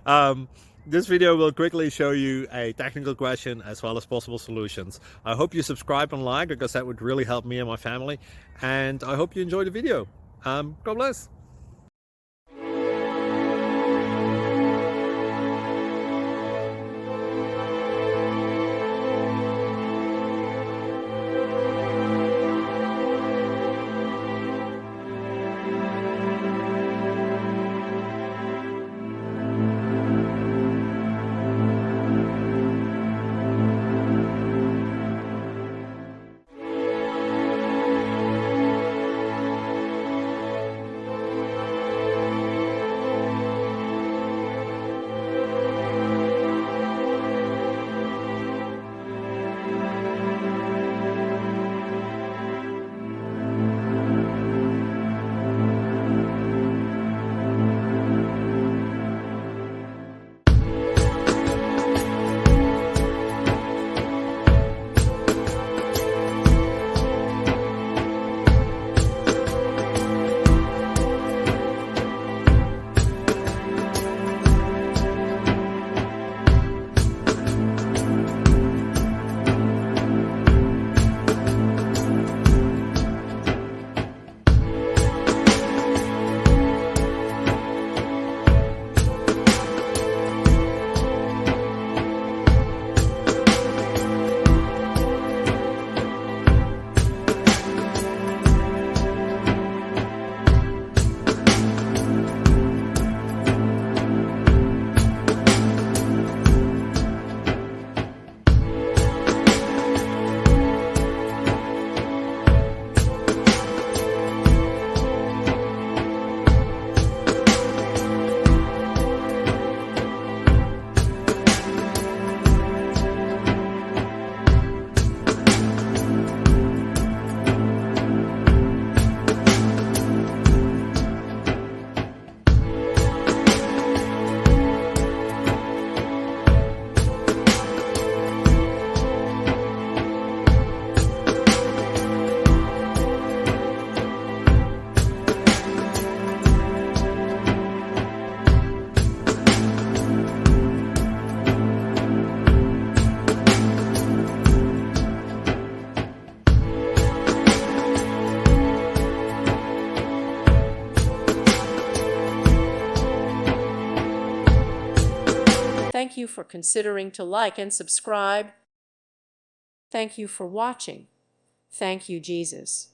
um, this video will quickly show you a technical question as well as possible solutions. I hope you subscribe and like, because that would really help me and my family. And I hope you enjoy the video. God bless. Thank you for considering to like and subscribe. Thank you for watching. Thank you, Jesus.